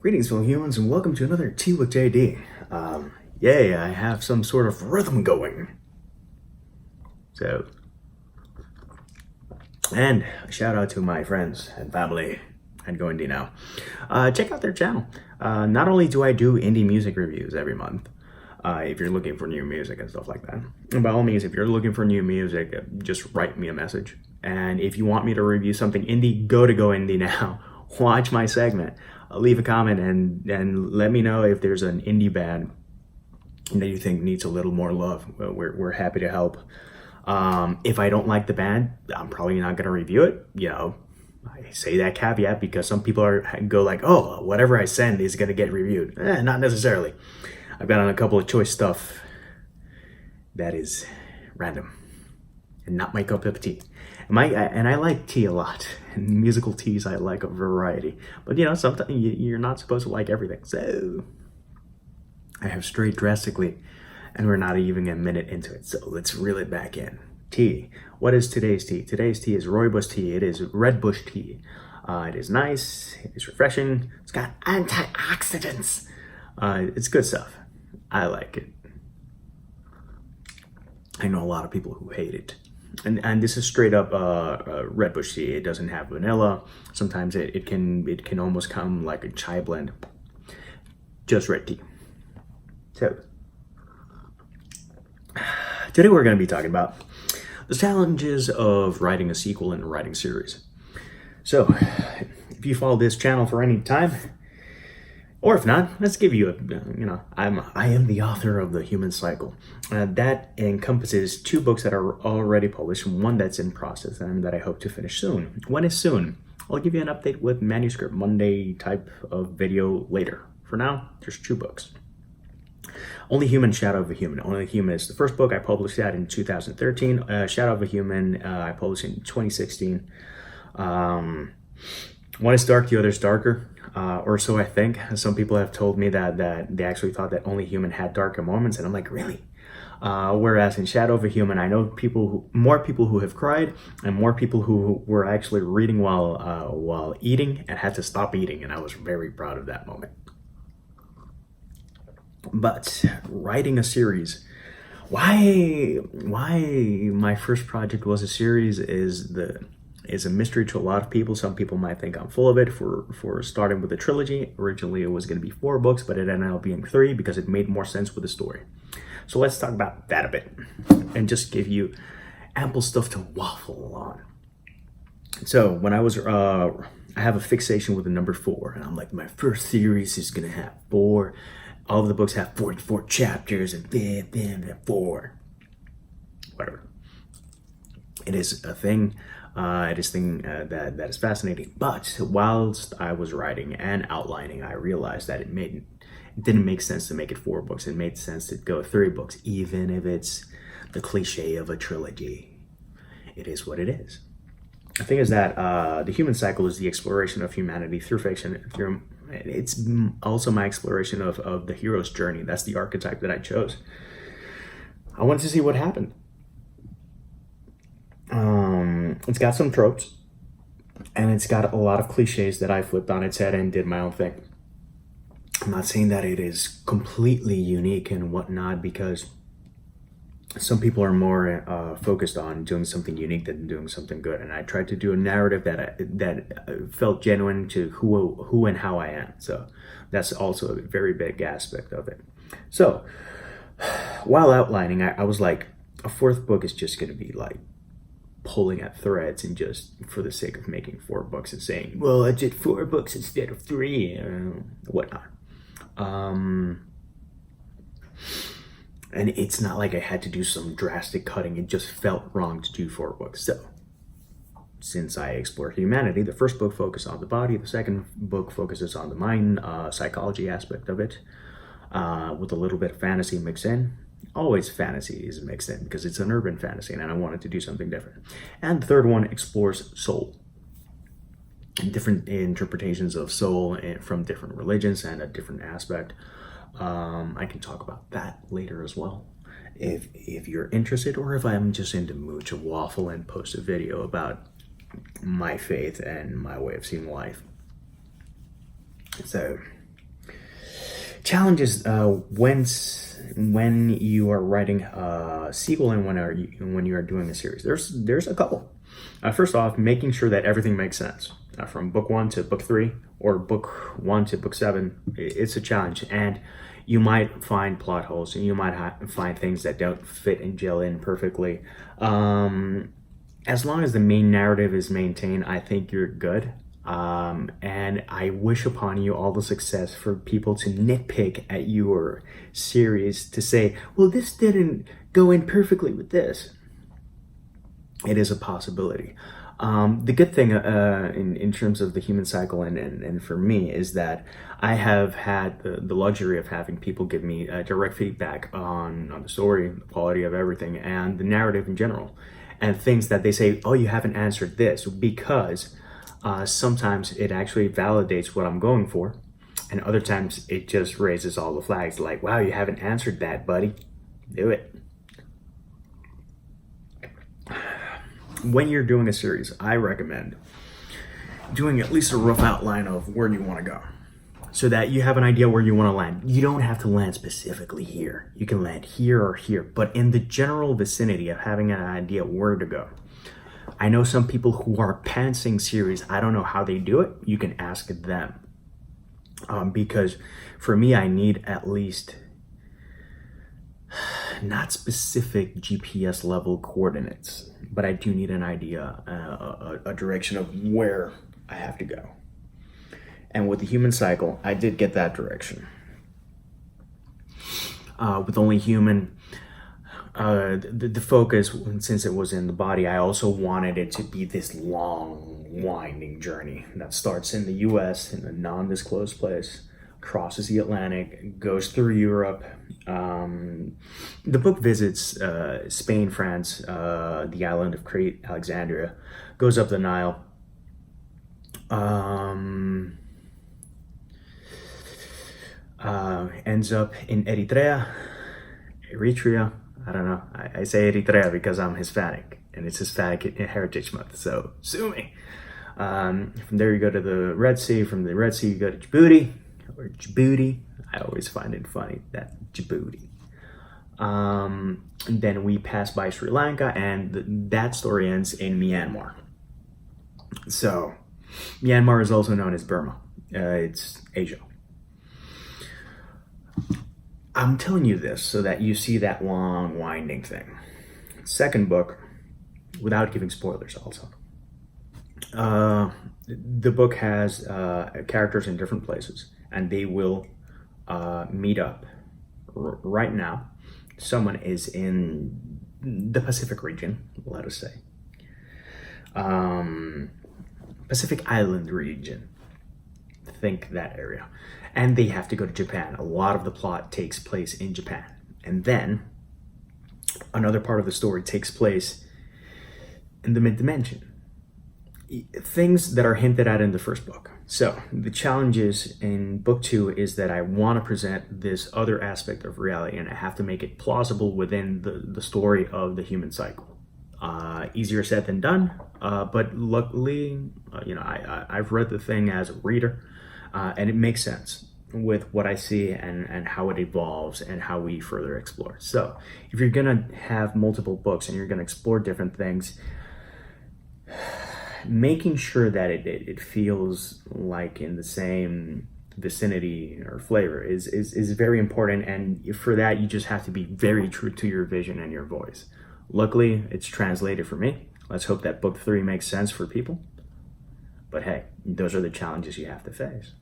Greetings, fellow humans, and welcome to another Tea with JD. Yay, I have some sort of rhythm going. And a shout out to my friends and family and going to now. Check out their channel. Not only do I do indie music reviews every month, if you're looking for new music and stuff like that. By all means, if you're looking for new music, just write me a message. And if you want me to review something indie, go indie now. Watch my segment. Leave a comment and let me know if there's an indie band that you think needs a little more love. We're happy to help. If I don't like the band, I'm probably not gonna review it. You know, I say that caveat because some people go like, oh, whatever I send is gonna get reviewed. Not necessarily. I've got on a couple of choice stuff that is random and not my cup of tea. And I like tea a lot. And musical teas, I like a variety. But you know, sometimes you're not supposed to like everything. So I have strayed drastically, and we're not even a minute into it. So let's reel it back in. Tea. What is today's tea? Today's tea is rooibos tea. It is red bush tea. It is nice. It is refreshing. It's got antioxidants. It's good stuff. I like it. I know a lot of people who hate it. And this is straight up red bush tea. It doesn't have vanilla. Sometimes it can almost come like a chai blend. Just red tea. So today we're going to be talking about the challenges of writing a sequel and writing series. So if you follow this channel for any time, or if not, let's give you I am the author of The Human Cycle. That encompasses 2 books that are already published, one that's in process and that I hope to finish soon. When is soon? I'll give you an update with manuscript Monday type of video later. For now, there's 2 books. Only Human, Shadow of a Human. Only Human is the first book. I published that in 2013. Shadow of a Human, I published in 2016. One is dark, the other is darker. Or so I think. Some people have told me that they actually thought that Only Human had darker moments, and I'm like, really? Whereas in Shadow of a Human, I know more people who have cried, and more people who were actually reading while eating and had to stop eating, and I was very proud of that moment. But writing a series, why my first project was a series is a mystery to a lot of people. Some people might think I'm full of it for starting with a trilogy. Originally, it was going to be 4 books, but it ended up being 3 because it made more sense with the story. So let's talk about that a bit and just give you ample stuff to waffle on. So when I have a fixation with the number 4, and I'm like, my first series is going to have 4. All of the books have 44 chapters and 4. Whatever. It is a thing. It is a thing that is fascinating. But whilst I was writing and outlining, I realized that it didn't make sense to make it 4 books. It made sense to go 3 books, even if it's the cliche of a trilogy. It is what it is. The thing is that The Human Cycle is the exploration of humanity through fiction. It's also my exploration of the hero's journey. That's the archetype that I chose. I wanted to see what happened. It's got some tropes, and it's got a lot of cliches that I flipped on its head and did my own thing. I'm not saying that it is completely unique and whatnot, because some people are more focused on doing something unique than doing something good, and I tried to do a narrative that felt genuine to who and how I am. So that's also a very big aspect of it. So while outlining, I was like, a 4th book is just going to be like pulling at threads and just for the sake of making 4 books and saying, well, I did 4 books instead of 3, whatnot. And it's not like I had to do some drastic cutting. It just felt wrong to do 4 books. So since I explore humanity, the first book focuses on the body. The second book focuses on the mind, psychology aspect of it, with a little bit of fantasy mixed in. Always fantasy is mixed in because it's an urban fantasy, and I wanted to do something different. And the third one explores soul, different interpretations of soul from different religions and a different aspect. I can talk about that later as well if you're interested, or if I'm just in the mood to waffle and post a video about my faith and my way of seeing life. So Challenges when you are writing a sequel and when you are doing a series. There's a couple. First off, making sure that everything makes sense. From book 1 to book 3 or book 1 to book 7, it's a challenge, and you might find plot holes and you might find things that don't fit and gel in perfectly. As long as the main narrative is maintained, I think you're good. And I wish upon you all the success for people to nitpick at your series, to say, well, this didn't go in perfectly with this. It is a possibility. The good thing in terms of the human cycle and for me is that I have had the luxury of having people give me direct feedback on the story, the quality of everything, and the narrative in general. And things that they say, oh, you haven't answered this, because sometimes it actually validates what I'm going for, and other times it just raises all the flags like, wow, you haven't answered that, buddy. Do it. When you're doing a series, I recommend doing at least a rough outline of where you want to go, so that you have an idea where you want to land. You don't have to land specifically here. You can land here or here, but in the general vicinity of having an idea where to go. I know some people who are pantsing series. I don't know how they do it. You can ask them. Because for me, I need at least not specific GPS level coordinates, but I do need an idea, a direction of where I have to go. And with the human cycle, I did get that direction. With only human, the focus, since it was in the body, I also wanted it to be this long, winding journey that starts in the US in a non-disclosed place, crosses the Atlantic, goes through Europe. The book visits Spain, France, the island of Crete, Alexandria, goes up the Nile, ends up in Eritrea. I don't know. I say Eritrea because I'm Hispanic and it's Hispanic Heritage Month, so sue me. From there you go to the Red Sea. From the Red Sea you go to Djibouti, or Djibouti. I always find it funny, that Djibouti. And then we pass by Sri Lanka, and that story ends in Myanmar. So Myanmar is also known as Burma. It's Asia. I'm telling you this so that you see that long winding thing. Second book, without giving spoilers also. The book has characters in different places, and they will meet up. Right now, someone is in the Pacific region, let us say. Pacific Island region. Think that area. And they have to go to Japan. A lot of the plot takes place in Japan. And then another part of the story takes place in the mid-dimension. Things that are hinted at in the first book. So the challenges in book 2 is that I want to present this other aspect of reality, and I have to make it plausible within the story of the human cycle. Easier said than done, but luckily, I've read the thing as a reader, and it makes sense with what I see and how it evolves and how we further explore. So if you're gonna have multiple books and you're gonna explore different things, making sure that it feels like in the same vicinity or flavor is very important, and for that you just have to be very true to your vision and your voice. Luckily, it's translated for me. Let's hope that book 3 makes sense for people. But hey, those are the challenges you have to face.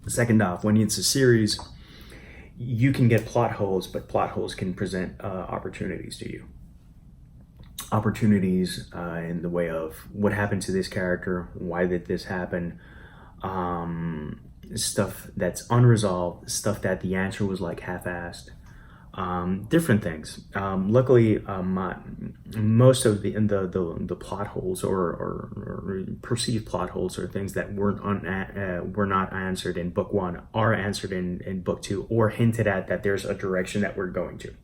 Second off, when it's a series, you can get plot holes, but plot holes can present opportunities to you. Opportunities in the way of what happened to this character, why did this happen, stuff that's unresolved, stuff that the answer was like half-assed, different things. Luckily, most of the plot holes or perceived plot holes or things that were not answered in book 1 are answered in book 2, or hinted at that there's a direction that we're going to.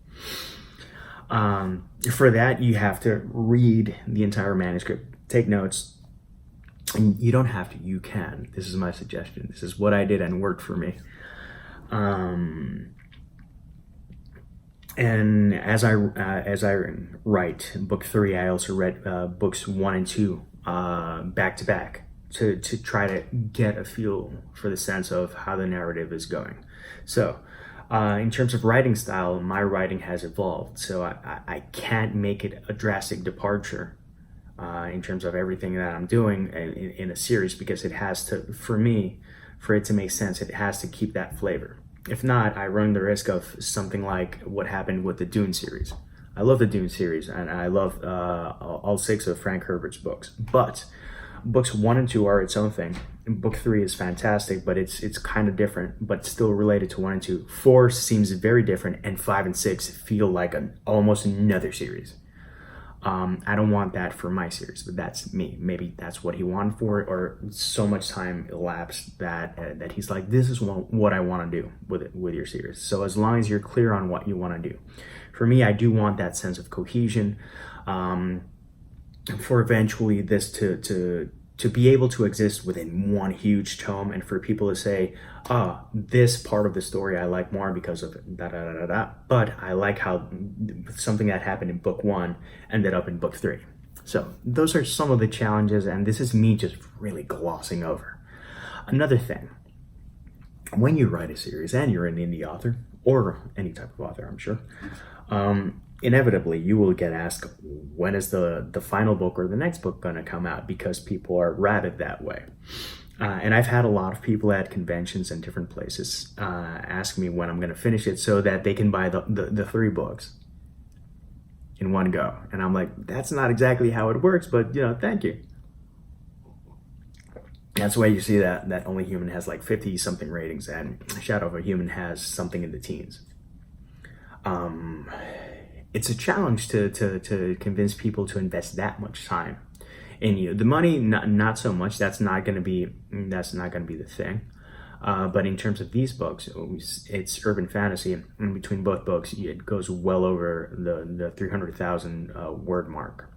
For that, you have to read the entire manuscript, take notes, And you don't have to, you can. This is my suggestion. This is what I did and worked for me. And as I write book 3, I also read books 1 and 2 back to back to try to get a feel for the sense of how the narrative is going. So in terms of writing style, my writing has evolved. So I can't make it a drastic departure in terms of everything that I'm doing in a series, because it has to, for me, for it to make sense, it has to keep that flavor. If not, I run the risk of something like what happened with the Dune series. I love the Dune series, and I love all 6 of Frank Herbert's books. But books 1 and 2 are its own thing. Book 3 is fantastic, but it's kind of different, but still related to 1 and 2. 4 seems very different, and 5 and 6 feel like almost another series. I don't want that for my series, but that's me. Maybe that's what he wanted for it, or so much time elapsed that he's like, this is what I want to do with your series. So as long as you're clear on what you want to do. For me, I do want that sense of cohesion, for eventually this to be able to exist within one huge tome, and for people to say, this part of the story I like more because of da da da da da, but I like how something that happened in book 1 ended up in book 3. So those are some of the challenges, and this is me just really glossing over. Another thing, when you write a series and you're an indie author, or any type of author, I'm sure, inevitably you will get asked, when is the final book or the next book going to come out, because people are rabid that way. And I've had a lot of people at conventions and different places ask me when I'm going to finish it so that they can buy the 3 books in one go. And I'm like, that's not exactly how it works, but thank you. That's why you see that Only Human has like 50 something ratings, and Shadow of a Human has something in the teens. It's a challenge to convince people to invest that much time in you. The money, not so much. That's not going to be the thing. But in terms of these books, it's urban fantasy, and between both books, it goes well over the 300,000 word mark.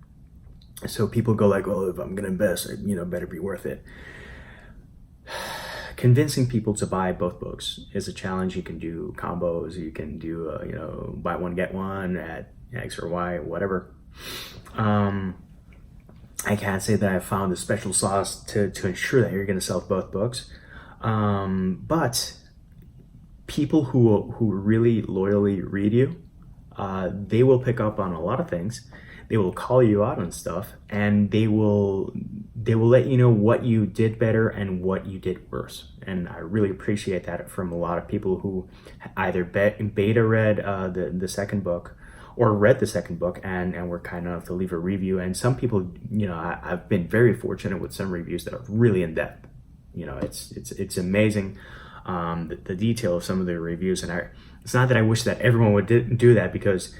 So people go like, "Oh, if I'm going to invest, better be worth it." Convincing people to buy both books is a challenge. You can do combos, you can do buy one get one at X or Y, whatever. I can't say that I found the special sauce to ensure that you're going to sell both books, but people who really loyally read you, they will pick up on a lot of things. They will call you out on stuff, and they will let you know what you did better and what you did worse. And I really appreciate that from a lot of people who either beta read the second book or read the second book and were kind enough to leave a review. And some people, I've been very fortunate with some reviews that are really in depth. It's amazing, the detail of some of the reviews. And it's not that I wish that everyone would do that, because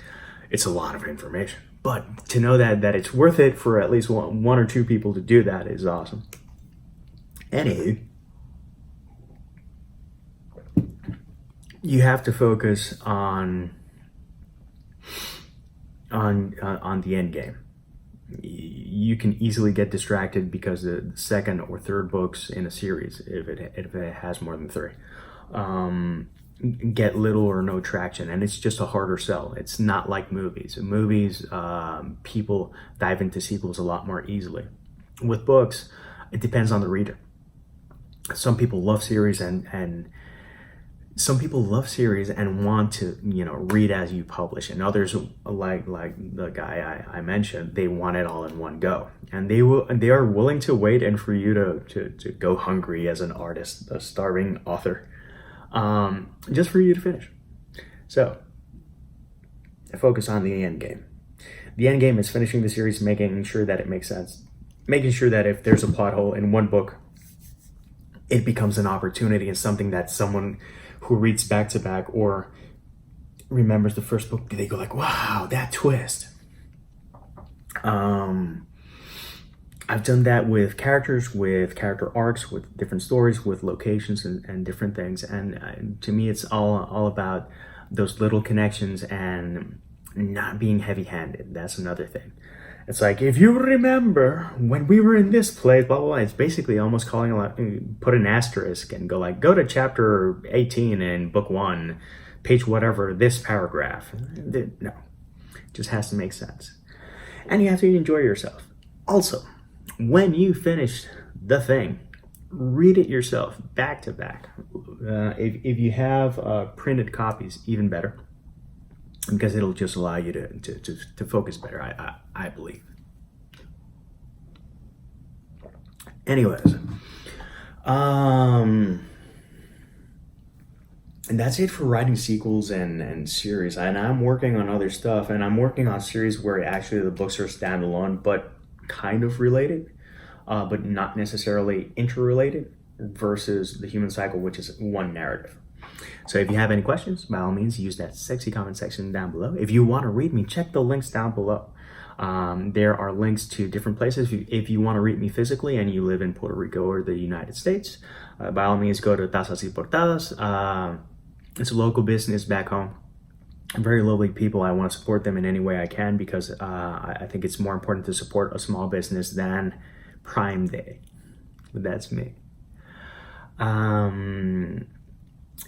it's a lot of information. But to know that it's worth it for at least one or two people to do that is awesome. Anywho, you have to focus on the end game. You can easily get distracted because the second or third books in a series, if it has more than 3, get little or no traction, and it's just a harder sell. It's not like movies. Movies, people dive into sequels a lot more easily. With books, it depends on the reader. Some people love series and some people love series and want to read as you publish, and others, like the guy I mentioned, they want it all in one go, and they are willing to wait and for you to go hungry as an artist, a starving author, just for you to finish. So focus on the end game. The end game is finishing the series, making sure that it makes sense, making sure that if there's a plot hole in one book, it becomes an opportunity and something that someone who reads back to back or remembers the first book, they go like, wow, that twist. I've done that with characters, with character arcs, with different stories, with locations and different things. And to me, it's all about those little connections and not being heavy-handed. That's another thing. It's like, if you remember when we were in this place, blah, blah, blah. It's basically almost calling, put an asterisk and go like, go to chapter 18 in book 1, page whatever, this paragraph. No, it just has to make sense. And you have to enjoy yourself. Also, when you finish the thing, read it yourself, back to back. If you have printed copies, even better, because it'll just allow you to focus better, I believe. Anyways, and that's it for writing sequels and series. And I'm working on other stuff, and I'm working on series where actually the books are standalone, but kind of related. But not necessarily interrelated, versus the human cycle, which is one narrative. So if you have any questions, by all means, use that sexy comment section down below. If you want to read me, check the links down below. There are links to different places. If you want to read me physically and you live in Puerto Rico or the United States, by all means, go to Tazas y Portadas. It's a local business back home. Very lovely people. I want to support them in any way I can, because I think it's more important to support a small business than Prime Day. But that's me.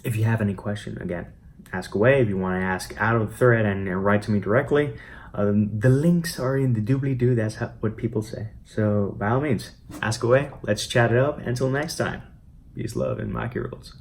If you have any question, again, ask away. If you want to ask out of the thread and write to me directly, the links are in the doobly-doo. That's what people say. So by all means, ask away. Let's chat it up. Until next time, peace, love, and Maki rules.